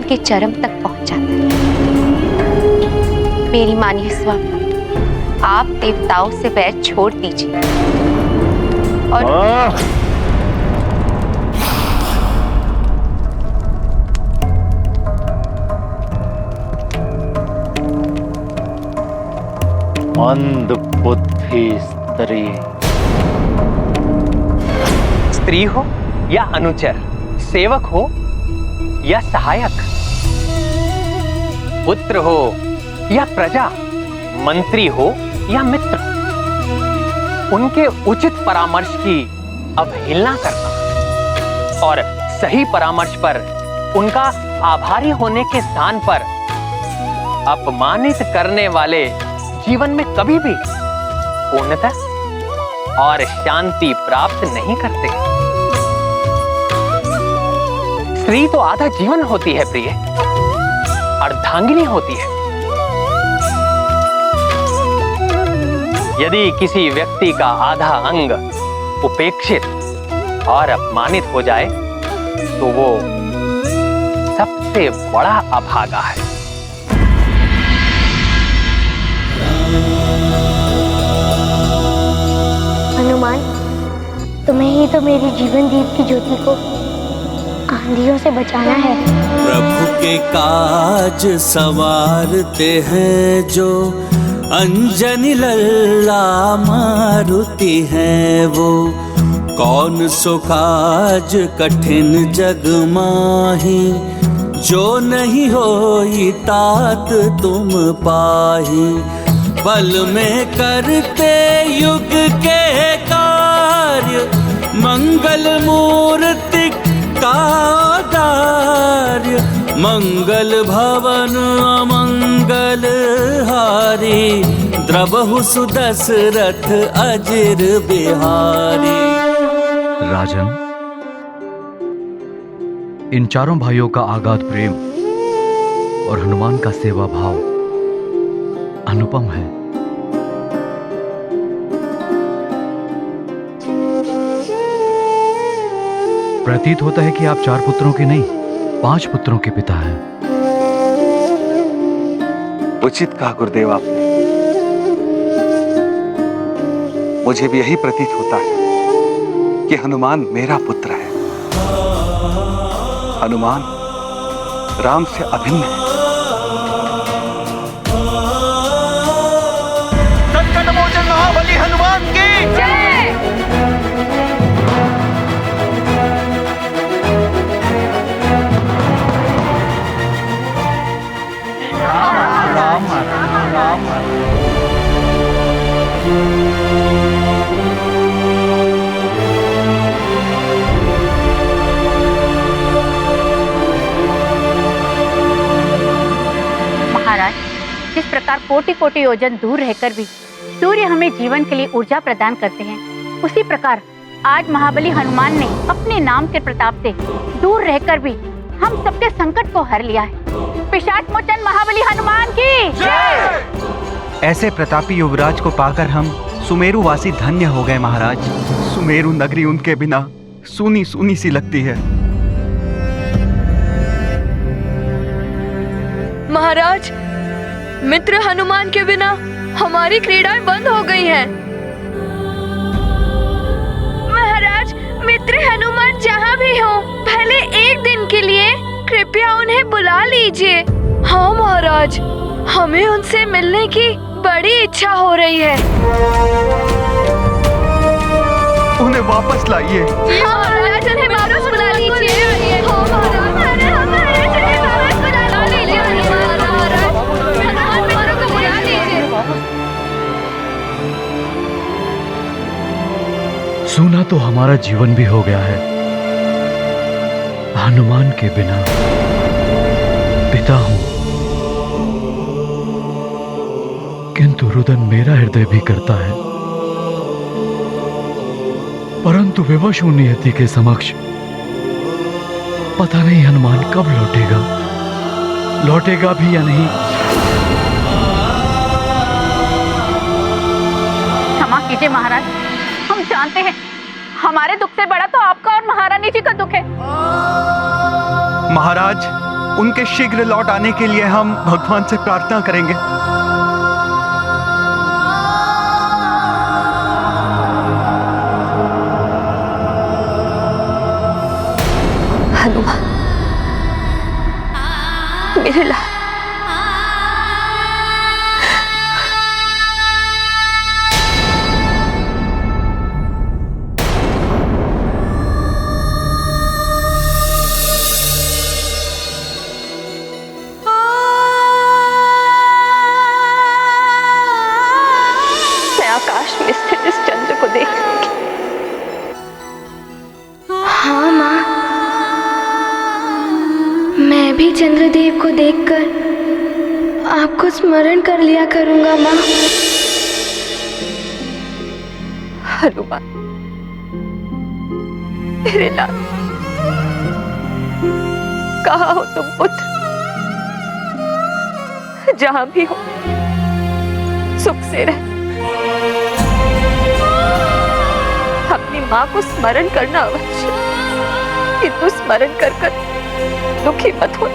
Speaker 14: उनके चरम तक पहुंच जाता है। मेरी मानिए स्वामी, आप देवताओं से वैर छोड़ दीजिए और
Speaker 15: मंद बुद्धि स्त्री।
Speaker 16: स्त्री हो या अनुचर, सेवक हो या सहायक, पुत्र हो या प्रजा, मंत्री हो या मित्र, उनके उचित परामर्श की अवहेलना करना और सही परामर्श पर उनका आभारी होने के स्थान पर अपमानित करने वाले जीवन में कभी भी पूर्णता और शांति प्राप्त नहीं करते। स्त्री तो आधा जीवन होती है प्रिय, अर्धांगिनी होती है। यदि किसी व्यक्ति का आधा अंग उपेक्षित और अपमानित हो जाए तो वो सबसे बड़ा अभागा है।
Speaker 12: हनुमान, तुम्हें ही तो मेरी जीवन दीप की ज्योति को आंधियों से बचाना है।
Speaker 11: प्रभु के काज संवारते हैं जो अंजनी लल्ला मारुति है वो। कौन सो काज कठिन जग माही, जो नहीं होई तात तुम पाही। बल में करते युग के कार्य, मंगल मूर्ति का कार्य। मंगल भवन अमंगल हारी, द्रबहु सुदशरथ अजिर बिहारी।
Speaker 3: राजन, इन चारों भाइयों का आगाध प्रेम और हनुमान का सेवा भाव अनुपम है। प्रतीत होता है कि आप 4 पुत्रों के नहीं 5 पुत्रों के पिता हैं।
Speaker 4: उचित कहा गुरुदेव आपने। मुझे भी यही प्रतीत होता है कि हनुमान मेरा पुत्र है। हनुमान राम से अभिन्न है।
Speaker 13: संकट मोचन महाबली हनुमान की जय।
Speaker 1: राम राम।
Speaker 17: महाराज, जिस प्रकार कोटि कोटि योजन दूर रहकर भी सूर्य हमें जीवन के लिए ऊर्जा प्रदान करते हैं, उसी प्रकार आज महाबली हनुमान ने अपने नाम के प्रताप से दूर रहकर भी हम सबके संकट को हर लिया है। पिशाच मोचन महाबली हनुमान की जय।
Speaker 18: ऐसे प्रतापी युवराज को पाकर हम सुमेरु वासी धन्य हो गए महाराज। सुमेरु नगरी उनके बिना सूनी सूनी सी लगती है।
Speaker 6: महाराज, मित्र हनुमान के बिना हमारी क्रीड़ाएं बंद हो गई हैं। महाराज, मित्र हनुमान जहाँ भी हो, पहले एक दिन के लिए कृपया उन्हें बुला लीजिए। हाँ महाराज, हमें उनसे मिलने की बड़ी इच्छा हो रही है।
Speaker 18: उन्हें वापस लाइए।
Speaker 6: हाँ महाराज, उन्हें वापस बुला लीजिए। हाँ महाराज, बुला लीजिए। हनुमान मित्रों को बुला लीजिए।
Speaker 3: सूना तो हमारा जीवन भी हो गया है। हनुमान के बिना पिता हूं, किंतु रुदन मेरा हृदय भी करता है। परंतु विवश हूं नियति के समक्ष। पता नहीं हनुमान कब लौटेगा, लौटेगा भी या नहीं।
Speaker 17: क्षमा कीजिए महाराज, हम जानते हैं हमारे दुख से बड़ा तो आपका और महारानी जी का दुख है।
Speaker 18: महाराज, उनके शीघ्र लौट आने के लिए हम भगवान से प्रार्थना करेंगे।
Speaker 14: हनुमान, मेरे लाल, मैं आकाश में स्थित इस चंद्र को देख लूंगी।
Speaker 2: हाँ माँ, मैं भी चंद्रदेव को देखकर आपको स्मरण कर लिया करूंगा माँ।
Speaker 14: हनुमान, मेरे लाल, कहाँ हो तुम पुत्र? जहां भी हो सुख से रह। अपनी माँ को स्मरण करना अवश्य, किंतु स्मरण कर कर दुखी मत हो।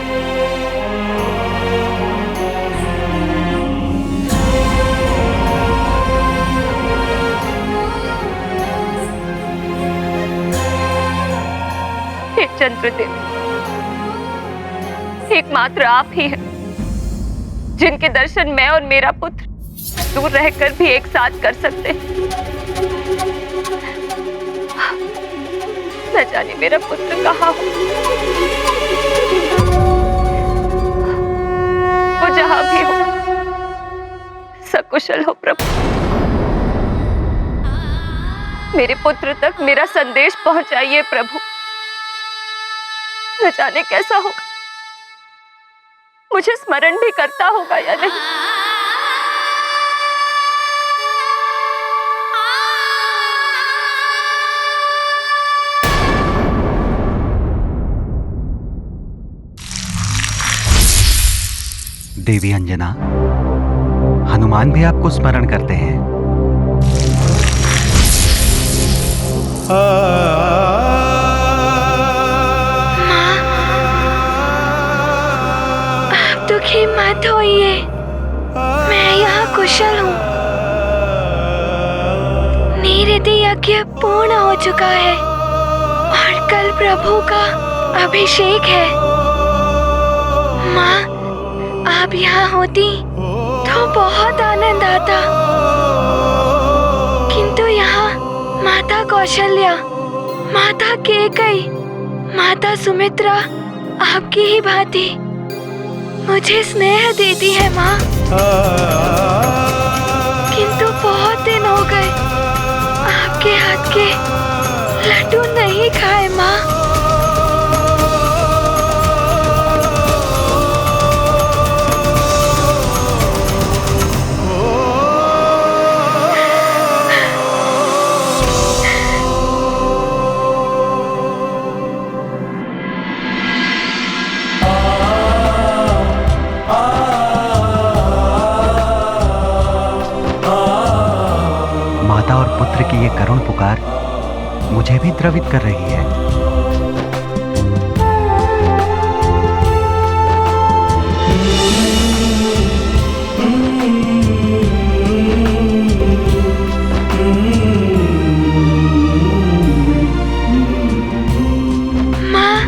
Speaker 14: हे चंद्रदेव, एकमात्र आप ही हैं जिनके दर्शन मैं और मेरा पुत्र दूर रहकर भी एक साथ कर सकते हैं। न जाने मेरा पुत्र कहाँ हो, वो जहां भी हो सकुशल हो प्रभु। मेरे पुत्र तक मेरा संदेश पहुंचाइए प्रभु। न जाने कैसा होगा, मुझे स्मरण भी करता होगा या नहीं।
Speaker 18: देवी अंजना, हनुमान भी आपको स्मरण करते हैं।
Speaker 2: आप दुखी मत होइए, मैं यहाँ कुशल हूँ। निरति यज्ञ पूर्ण हो चुका है और कल प्रभु का अभिषेक है। माँ, आप यहाँ होती तो बहुत आनंद आता, किंतु यहाँ माता कौशल्या, माता केकई, माता सुमित्रा आपकी ही भांति मुझे स्नेह देती है माँ। किंतु बहुत दिन हो गए आपके हाथ के लड्डू नहीं खाए माँ।
Speaker 18: और पुत्र की ये करुण पुकार मुझे भी द्रवित कर रही है।
Speaker 2: माँ,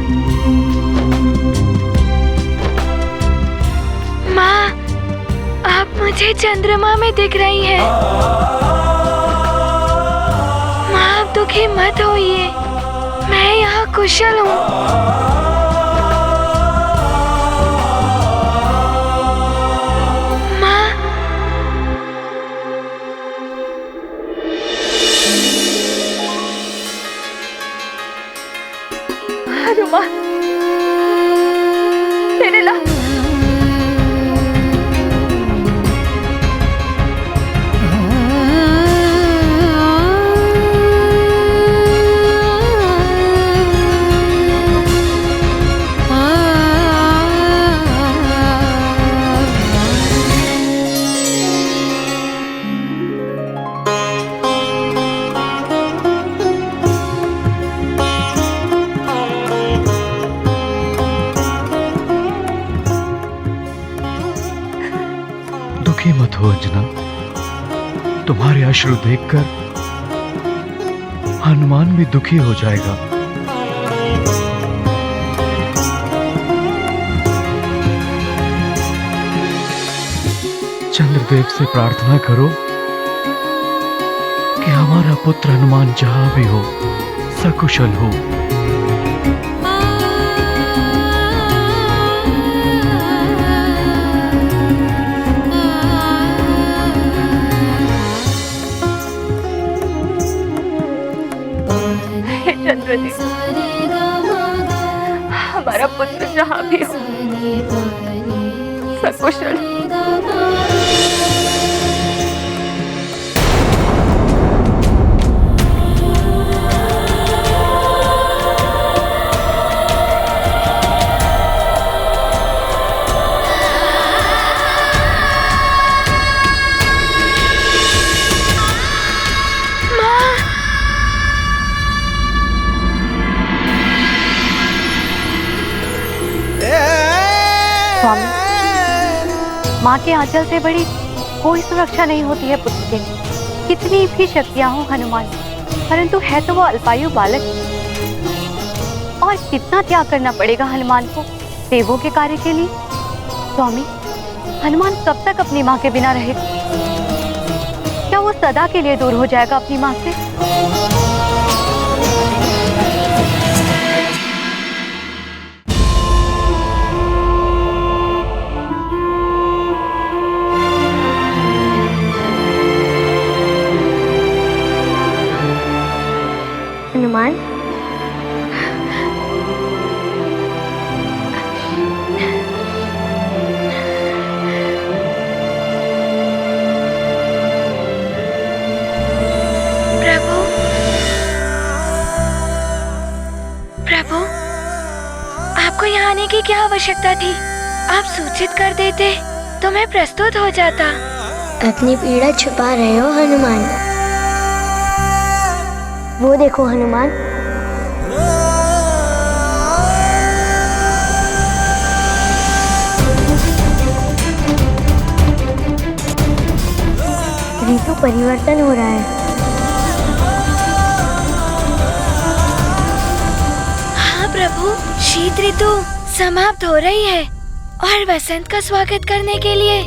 Speaker 2: माँ, आप मुझे चंद्रमा में दिख रही हैं। दुखी मत होइए, मैं यहाँ कुशल हूँ। माँ,
Speaker 14: हनुमान, मेरे लाल,
Speaker 18: हो अंजना, तुम्हारे अश्रु देखकर हनुमान भी दुखी हो जाएगा। चंद्रदेव से प्रार्थना करो कि हमारा पुत्र हनुमान जहां भी हो सकुशल हो।
Speaker 6: हे चंद्रदेव, हमारा पुत्र जहां भी हो सकुशल।
Speaker 17: स्वामी, माँ के आंचल से बड़ी कोई सुरक्षा नहीं होती है पुत्र के लिए। कितनी भी शक्तियां हो हनुमान, परंतु है तो वो अल्पायु बालक। और कितना त्याग करना पड़ेगा हनुमान को देवों के कार्य के लिए। स्वामी, हनुमान कब तक अपनी माँ के बिना रहेगा? क्या वो सदा के लिए दूर हो जाएगा अपनी माँ से?
Speaker 12: हनुमान,
Speaker 2: प्रभु, आपको यहाँ आने की क्या आवश्यकता थी? आप सूचित कर देते तो मैं प्रस्तुत हो जाता।
Speaker 12: अपनी पीड़ा छुपा रहे हो हनुमान। वो देखो हनुमान, ऋतु परिवर्तन हो रहा है।
Speaker 2: हाँ प्रभु, शीत ऋतु समाप्त हो रही है और बसंत का स्वागत करने के लिए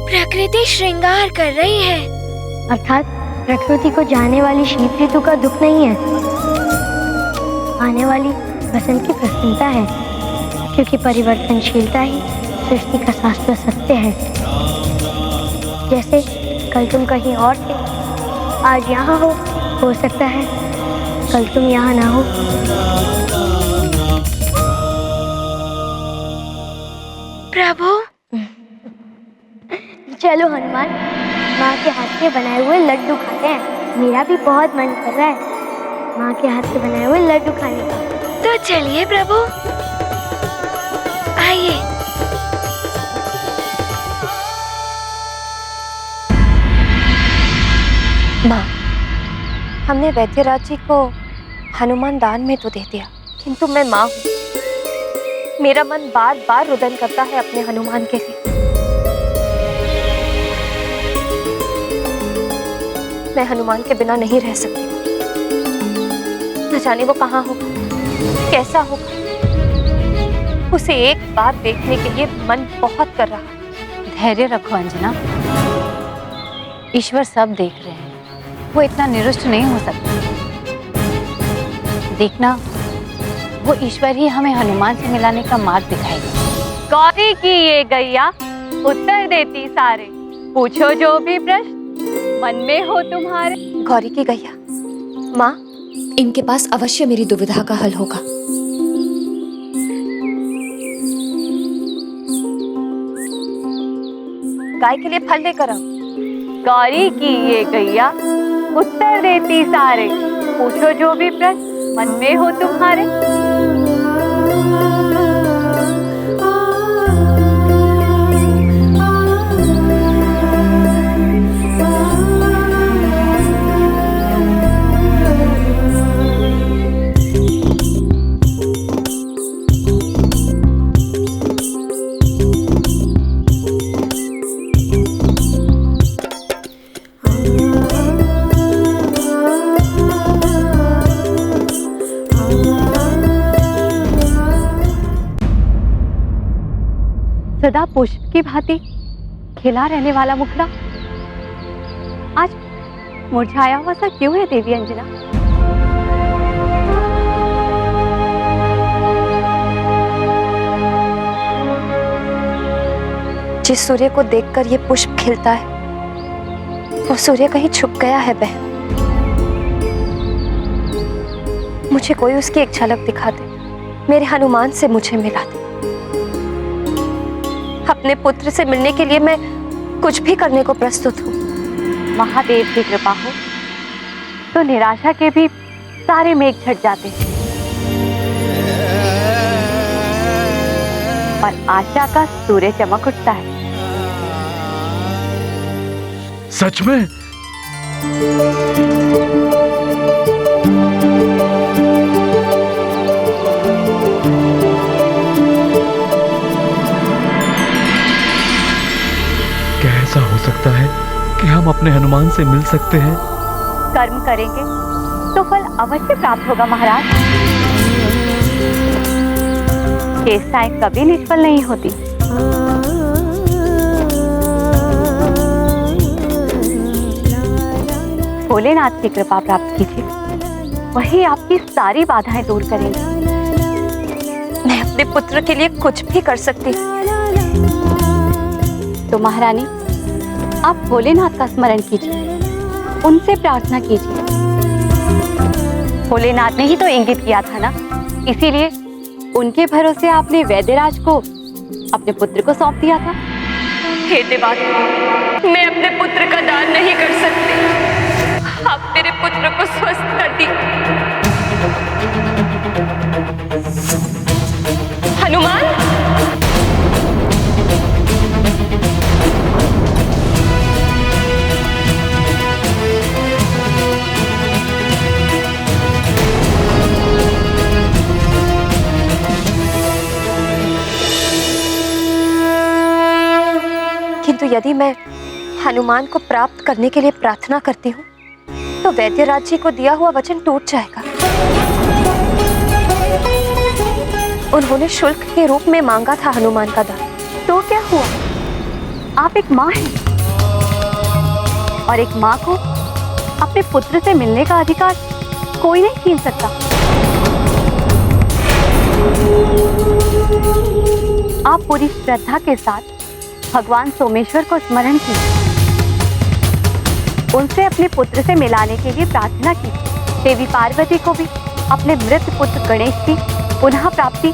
Speaker 2: प्रकृति श्रृंगार कर रही है।
Speaker 12: अर्थात प्रकृति को जाने वाली शीत ऋतु का दुख नहीं है, आने वाली बसंत की प्रसन्नता है, क्योंकि परिवर्तनशीलता ही सृष्टि का शाश्वत सत्य है। जैसे कल तुम कहीं और थे, आज यहाँ हो सकता है कल तुम यहाँ ना हो।
Speaker 2: प्रभु,
Speaker 12: चलो हनुमान, माँ के हाथ के बनाए हुए लड्डू खाते हैं। मेरा भी बहुत मन कर रहा है माँ के हाथ से बनाए हुए लड्डू खाने का।
Speaker 2: तो चलिए प्रभु, आइए।
Speaker 14: माँ, हमने वैद्यराज जी को हनुमान दान में तो दे दिया, किंतु मैं माँ हूँ। मेरा मन बार बार रुदन करता है अपने हनुमान के लिए। मैं हनुमान के बिना नहीं रह सकती। न जाने वो कहाँ होगा, कैसा होगा। उसे एक बार देखने के लिए मन बहुत कर रहा है।
Speaker 17: धैर्य रखो अंजना, ईश्वर सब देख रहे हैं। वो इतना निरुष्ट नहीं हो सकता। देखना, वो ईश्वर ही हमें हनुमान से मिलाने का मार्ग दिखाएगा।
Speaker 6: गौरी की ये गैया उत्तर देती सारे, पूछो जो भी प्रश्न मन में हो तुम्हारे।
Speaker 14: गौरी की गैया, माँ, इनके पास अवश्य मेरी दुविधा का हल होगा। गाय के लिए फल लेकर आओ।
Speaker 6: गौरी की ये गैया उत्तर देती सारे, पूछो जो भी प्रश्न मन में हो तुम्हारे।
Speaker 17: सदा पुष्प की भांति खिला रहने वाला मुखड़ा आज मुरझाया हुआ सा क्यों है देवी अंजना?
Speaker 14: जिस सूर्य को देखकर ये पुष्प खिलता है वो सूर्य कहीं छुप गया है बहन। मुझे कोई उसकी एक झलक दिखा दे, मेरे हनुमान से मुझे मिला दे। अपने पुत्र से मिलने के लिए मैं कुछ भी करने को प्रस्तुत हूँ।
Speaker 17: महादेव की कृपा हो तो निराशा के भी सारे मेघ छट जाते हैं और आशा का सूर्य चमक उठता है।
Speaker 5: सच में?
Speaker 15: क्या ऐसा हो सकता है कि हम अपने हनुमान से मिल सकते हैं?
Speaker 17: कर्म करेंगे तो फल अवश्य प्राप्त होगा महाराज। चेष्टाएं कभी निष्फल नहीं होती। भोलेनाथ की कृपा प्राप्त कीजिए, वही आपकी सारी बाधाएं दूर करेंगे।
Speaker 14: मैं अपने पुत्र के लिए कुछ भी कर सकती हूँ।
Speaker 17: तो महारानी आप भोलेनाथ का स्मरण कीजिए, उनसे प्रार्थना कीजिए। भोलेनाथ ने ही तो इंगित किया था ना, इसीलिए उनके भरोसे आपने वैद्यराज को अपने पुत्र को सौंप दिया था।
Speaker 6: हे देवादेव, मैं अपने पुत्र का दान नहीं कर सकती। आप मेरे पुत्र को स्वस्थ कर दी। हनुमान,
Speaker 14: किंतु यदि मैं हनुमान को प्राप्त करने के लिए प्रार्थना करती हूँ तो वैद्यराज जी को दिया हुआ वचन टूट जाएगा। उन्होंने शुल्क के रूप में मांगा था हनुमान का दान।
Speaker 17: तो क्या हुआ? आप एक माँ हैं और एक माँ को अपने पुत्र से मिलने का अधिकार कोई नहीं छीन सकता। आप पूरी श्रद्धा के साथ भगवान सोमेश्वर को स्मरण कीजिए, उनसे अपने पुत्र से मिलाने के लिए प्रार्थना की। देवी पार्वती को भी अपने मृत पुत्र गणेश की पुनः प्राप्ति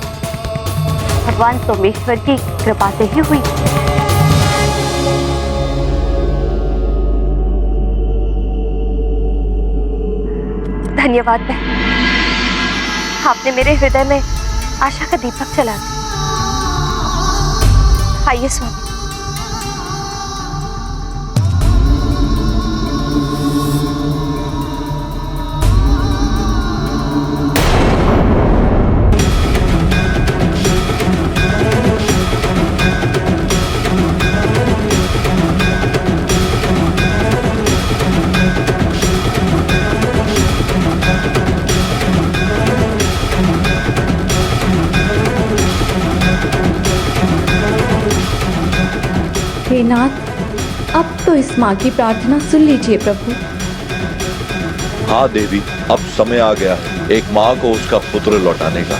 Speaker 17: भगवान सोमेश्वर की कृपा से ही हुई।
Speaker 14: धन्यवाद बहन, आपने मेरे हृदय में आशा का दीपक जला दिया। आइए स्वामी।
Speaker 19: हे नाथ, अब तो इस माँ की प्रार्थना सुन लीजिए प्रभु।
Speaker 20: हाँ देवी, अब समय आ गया है एक माँ को उसका पुत्र लौटाने का।